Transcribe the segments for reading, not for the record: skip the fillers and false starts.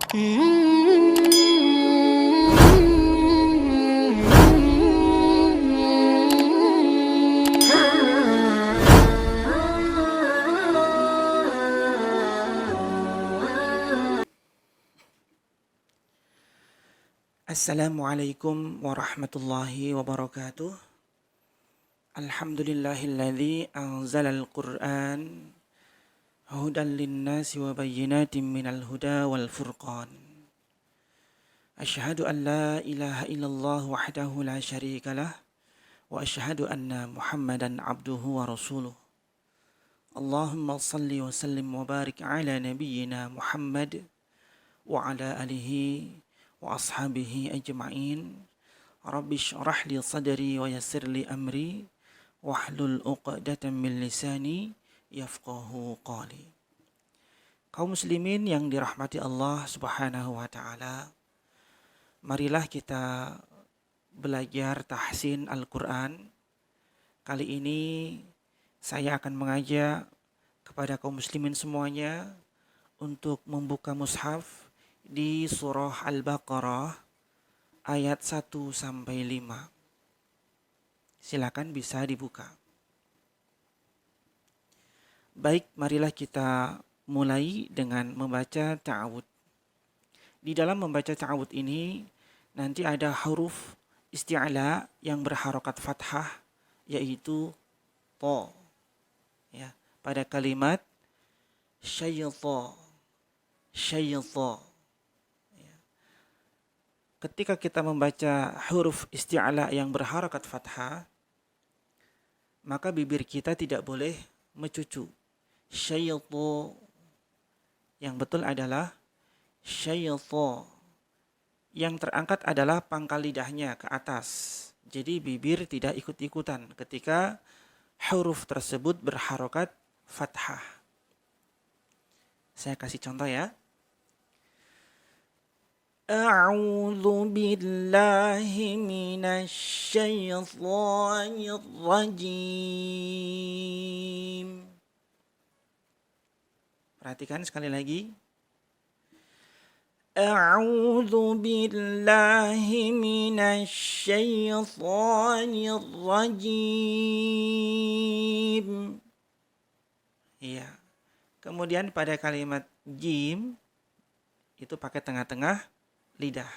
Assalamualaikum warahmatullahi wabarakatuh. Alhamdulillahilladzi anzalal Qur'an hudan linnasi wa bayyinatin minal huda wal furqan. Asyhadu an la ilaha illallah wahdahu la syarikalah wa asyhadu anna Muhammadan abduhu wa rasuluh. Allahumma salli wa sallim wa barik ala nabiyyina Muhammad wa ala alihi wa ashabihi ajma'in. Rabbi syrah li sadri wa yassir li amri wahlul 'uqdatam min lisani yafqahu qali. Kaum muslimin yang dirahmati Allah Subhanahu wa taala, marilah kita belajar tahsin Al-Qur'an. Kali ini saya akan mengajak kepada kaum muslimin semuanya untuk membuka mushaf di surah Al-Baqarah ayat 1 sampai 5. Silakan bisa dibuka. Baik, marilah kita mulai dengan membaca ta'awud. Di dalam membaca ta'awud ini nanti ada huruf isti'la yang berharokat fathah, yaitu ta. Ya, pada kalimat syaitan. Ketika kita membaca huruf isti'la yang berharakat fathah, maka bibir kita tidak boleh mencucu. Syaitan. Yang betul adalah syaitan. Yang terangkat adalah pangkal lidahnya ke atas. Jadi bibir tidak ikut-ikutan ketika huruf tersebut berharakat fathah. Saya kasih contoh ya. A'udzu billahi minasy syaithanir rajim. Perhatikan sekali lagi. A'udzu billahi minasy syaithanir rajim. Iya. Kemudian pada kalimat jim itu pakai tengah-tengah lidah.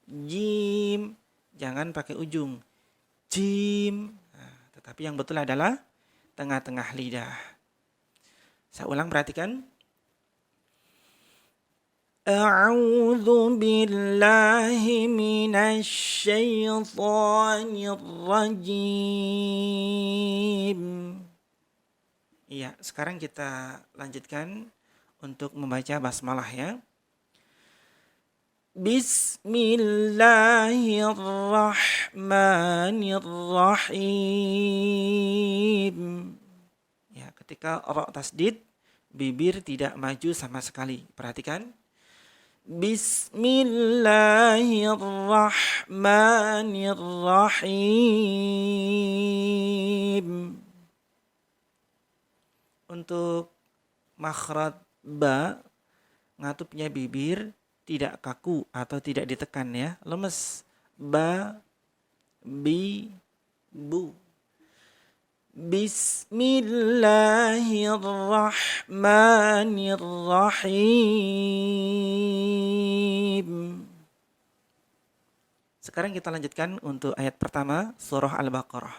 Jim, jangan pakai ujung. Jim. Nah, tetapi yang betul adalah tengah-tengah lidah. Saya ulang, perhatikan. A'udzu billahi minasy syaithanir rajim. Iya, sekarang kita lanjutkan untuk membaca basmalah ya. Bismillahirrahmanirrahim. Ya, ketika ra tasdid, bibir tidak maju sama sekali. Perhatikan. Bismillahirrahmanirrahim. Untuk makhraj ba, ngatupnya bibir tidak kaku atau tidak ditekan ya, lemes. Ba, bi, bu. Bismillahirrahmanirrahim. Sekarang kita lanjutkan untuk ayat pertama surah Al-Baqarah.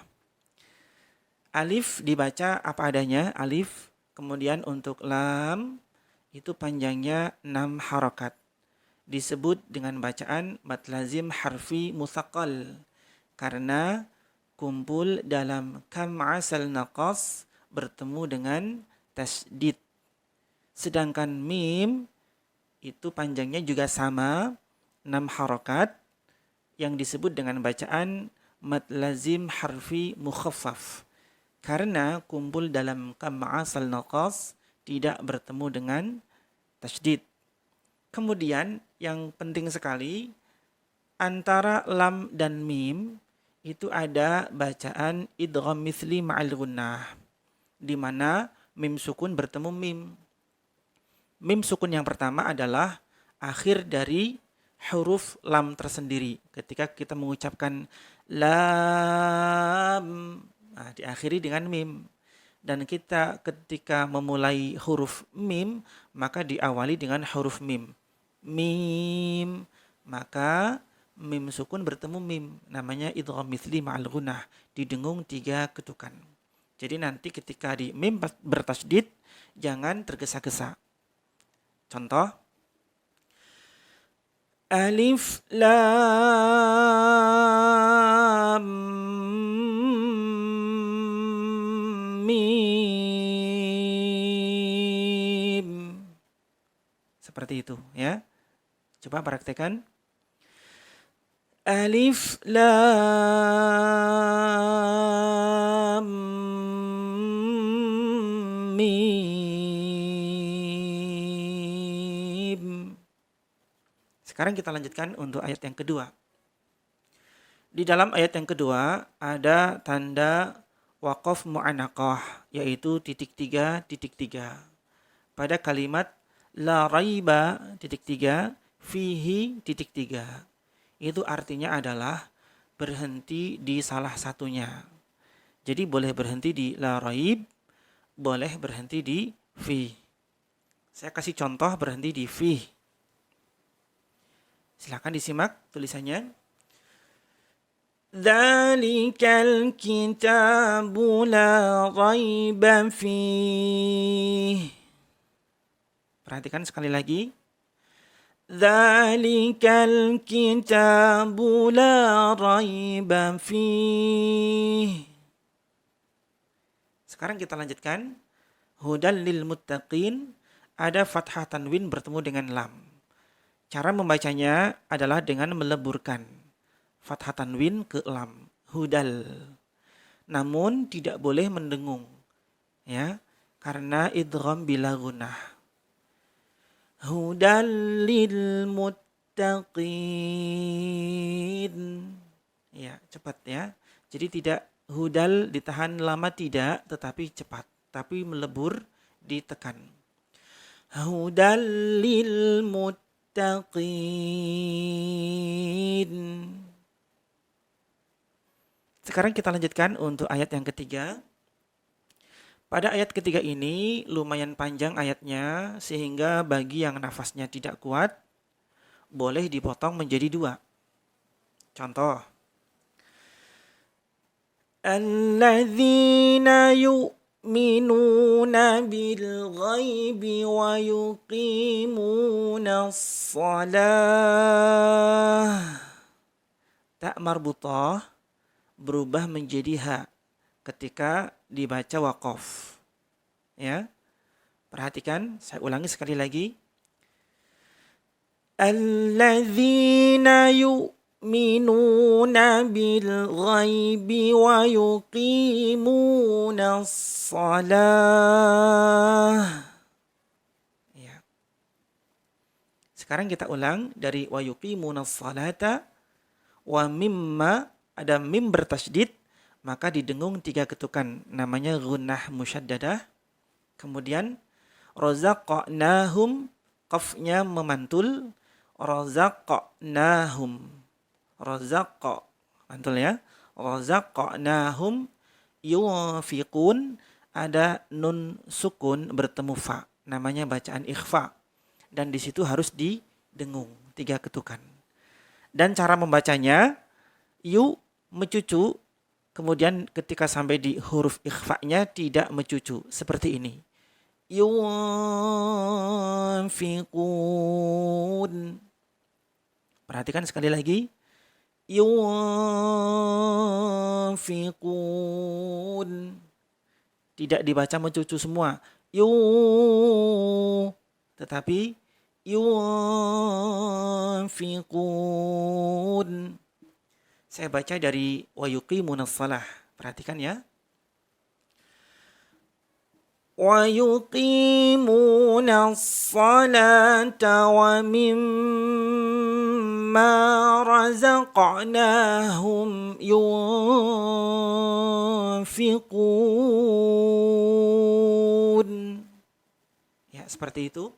Alif dibaca apa adanya, alif. Kemudian untuk lam itu panjangnya 6 harakat. Disebut dengan bacaan mad lazim harfi musaqqal karena kumpul dalam kam asal naqas bertemu dengan tasdid. Sedangkan mim itu panjangnya juga sama 6 harakat yang disebut dengan bacaan mad lazim harfi mukhaffaf karena kumpul dalam kam asal naqas tidak bertemu dengan tasdid. Kemudian yang penting sekali, antara lam dan mim itu ada bacaan idgham mithli ma'al gunnah, di mana mim sukun bertemu mim. Mim sukun yang pertama adalah akhir dari huruf lam tersendiri. Ketika kita mengucapkan lam, nah, diakhiri dengan mim. Dan kita ketika memulai huruf mim, maka diawali dengan huruf mim. Mim, maka mim sukun bertemu mim. Namanya idgham mithli ma'al gunnah. Didengung 3 ketukan. Jadi nanti ketika di mim bertasydid, jangan tergesa-gesa. Contoh, alif lam mim. Seperti itu ya. Coba praktekkan. Alif lam mim. Sekarang kita lanjutkan untuk ayat yang kedua. Di dalam ayat yang kedua ada tanda waqaf mu'anaqah, yaitu titik 3. Pada kalimat la raiba titik 3 fihi titik 3. Itu artinya adalah berhenti di salah satunya. Jadi boleh berhenti di la raib, boleh berhenti di fi. Saya kasih contoh berhenti di fi. Silakan disimak tulisannya. Dzalikal kitabu la raiba fihi. Perhatikan sekali lagi. Dzalikal kitabu la raiba fihi. Sekarang kita lanjutkan. Hudal lil muttaqin, ada fathah tanwin bertemu dengan lam. Cara membacanya adalah dengan meleburkan fathah tanwin ke lam. Hudal. Namun tidak boleh mendengung. Ya, karena idgham bila gunnah. Hudal lil muttaqin. Ya, cepat ya. Jadi tidak hudal ditahan lama tidak, tetapi cepat. Tapi melebur ditekan. Hudal lil muttaqin. Sekarang kita lanjutkan untuk ayat yang ketiga. Pada ayat ketiga ini lumayan panjang ayatnya, sehingga bagi yang nafasnya tidak kuat, boleh dipotong menjadi 2. Contoh. Alladzina yu'minuna bil ghaibi wa yuqimuna shalah. Tak marbutah berubah menjadi ha ketika dibaca waqaf. Ya. Perhatikan, saya ulangi sekali lagi. Alladzina yu'minuna bil ghaibi wa yuqimuna shalah. Ya. Sekarang kita ulang dari wa yuqimuna shalata, wa mimma, ada mim bertasydid, maka didengung 3 ketukan, namanya gunnah musyaddadah. Kemudian razaqnahum, qafnya memantul, razaqnahum, razaqa, mantul ya, razaqnahum. Yunfiqun, ada nun sukun bertemu fa, namanya bacaan ikhfa, dan di situ harus didengung 3 ketukan. Dan cara membacanya, yu mencucu. Kemudian ketika sampai di huruf ikhfa-nya tidak mencucu. Seperti ini. Yunfiqun. Perhatikan sekali lagi. Yunfiqun. Tidak dibaca mencucu semua. Tetapi yunfiqun. Saya baca dari wa yuqimunas shalah. Perhatikan ya. Wa yuqimunas salata wa mimma razaqnahum yunfiqun. Ya, seperti itu.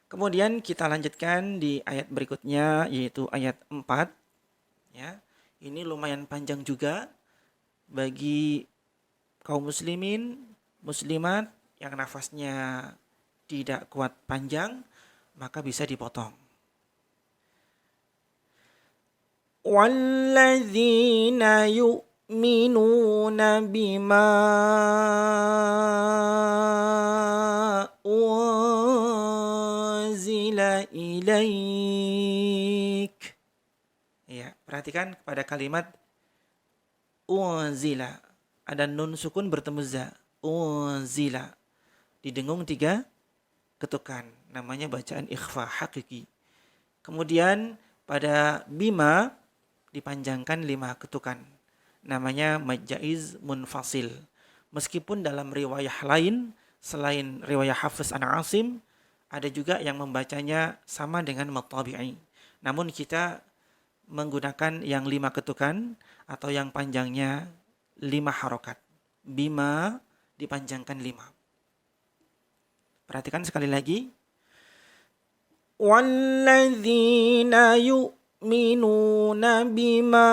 Kemudian kita lanjutkan di ayat berikutnya yaitu ayat 4 ya. Ini lumayan panjang juga bagi kaum muslimin, muslimat yang nafasnya tidak kuat panjang maka bisa dipotong. Walladzina yu'minuna bima unzila ilaik. Ya, perhatikan pada kalimat unzila. Ada nun sukun bertemu za. Unzila. Didengung 3 ketukan. Namanya bacaan ikhfa hakiki. Kemudian pada bima dipanjangkan 5 ketukan. Namanya majaiz munfasil. Meskipun dalam riwayah lain selain riwayah Hafiz an Asim ada juga yang membacanya sama dengan matabi'i. Namun kita menggunakan yang 5 ketukan atau yang panjangnya 5 harokat. Bima dipanjangkan 5. Perhatikan sekali lagi. Walladzina yu'minuna bima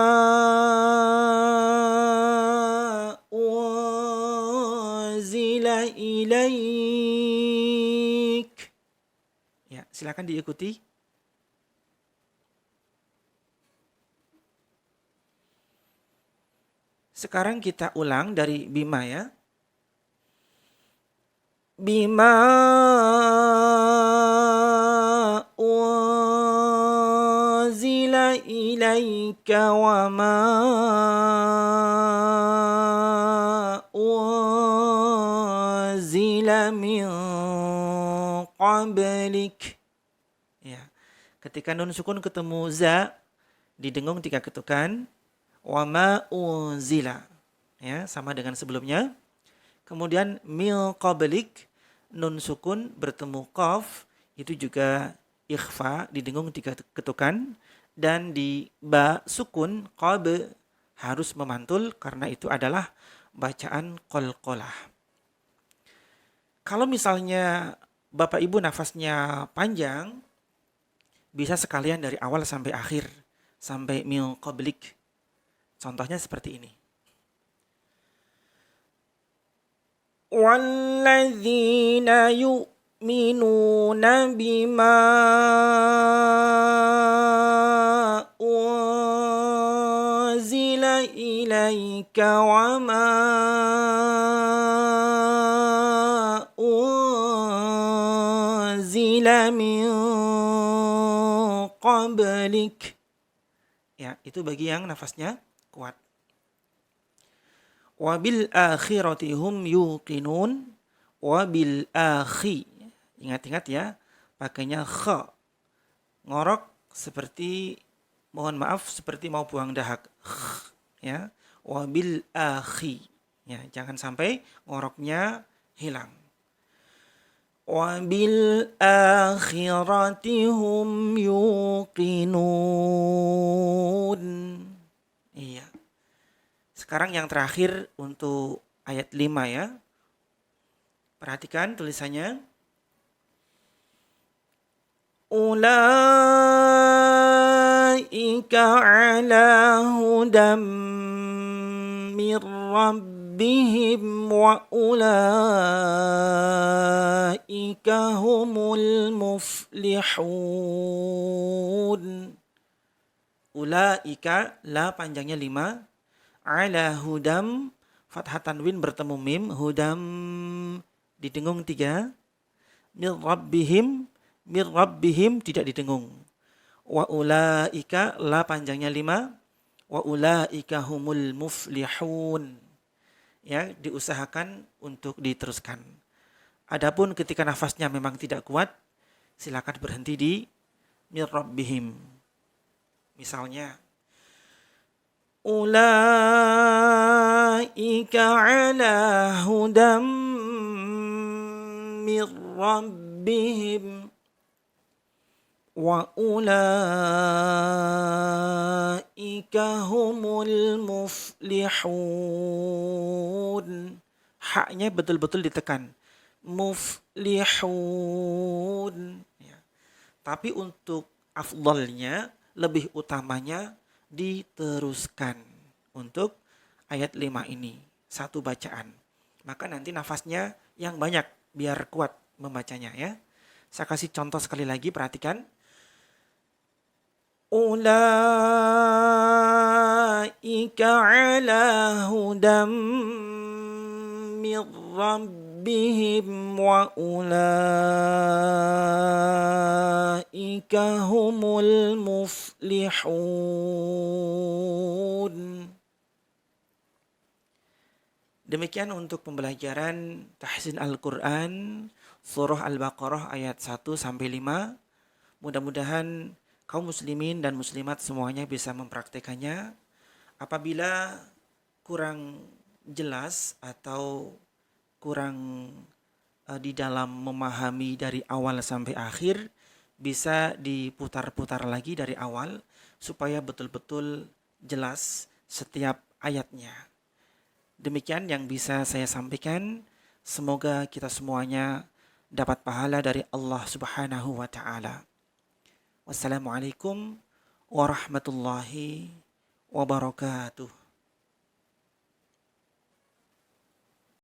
unzila ilaik. Ya, silakan diikuti. Sekarang kita ulang dari bima ya. Bima unzila ilaika wa ma unzila min qablik. Ya. Ketika nun sukun ketemu za didengung 3 ketukan. Wa ma unzila. Ya, sama dengan sebelumnya. Kemudian mil qablik nun sukun bertemu qaf itu juga ikhfa didengung 3 ketukan dan di ba sukun qab harus memantul karena itu adalah bacaan qalqalah. Kalau misalnya Bapak Ibu nafasnya panjang bisa sekalian dari awal sampai akhir sampai mil qablik. Contohnya seperti ini. Walladzina yu'minuna bima unzila ilaika wa ma unzila min qablik. Ya, itu bagi yang nafasnya kuat. Wabil akhirati hum yuqinun. Wabil akhi. Ingat-ingat ya, pakainya kha. Ngorok seperti, mohon maaf, seperti mau buang dahak. Ya, wabil akhi. Ya, jangan sampai ngoroknya hilang. Wabil akhirati hum yuqinun. Iya. Sekarang yang terakhir untuk ayat 5 ya. Perhatikan tulisannya. Ulaika ala hudam mir rabbihim wa ulaika humul muflihun. Ulaika, la panjangnya 5. Ala hudam, fathah tanwin bertemu mim, hudam didengung 3. Mir rabbihim tidak didengung. Wa ulaika, la panjangnya 5. Wa ulaika humul muflihun. Ya, diusahakan untuk diteruskan. Adapun ketika nafasnya memang tidak kuat, silakan berhenti di mir rabbihim. Misalnya Ulaika ala hudam mir rabbihim wa ulaika humul muflihun. Haknya betul-betul ditekan. Muflihun. Ya. Tapi untuk afdalnya, lebih utamanya diteruskan untuk ayat 5 ini. Satu bacaan. Maka nanti nafasnya yang banyak biar kuat membacanya ya. Saya kasih contoh sekali lagi, perhatikan. Ulaika ala hudam min rabbihim wa ulaika humul muflihun. Demikian untuk pembelajaran tahsin Al-Quran surah Al-Baqarah ayat 1 sampai 5. Mudah-mudahan kaum muslimin dan muslimat semuanya bisa mempraktekannya. Apabila kurang jelas atau kurang di dalam memahami dari awal sampai akhir, bisa diputar-putar lagi dari awal supaya betul-betul jelas setiap ayatnya. Demikian yang bisa saya sampaikan. Semoga kita semuanya dapat pahala dari Allah Subhanahu wa taala. Wassalamualaikum warahmatullahi wabarakatuh.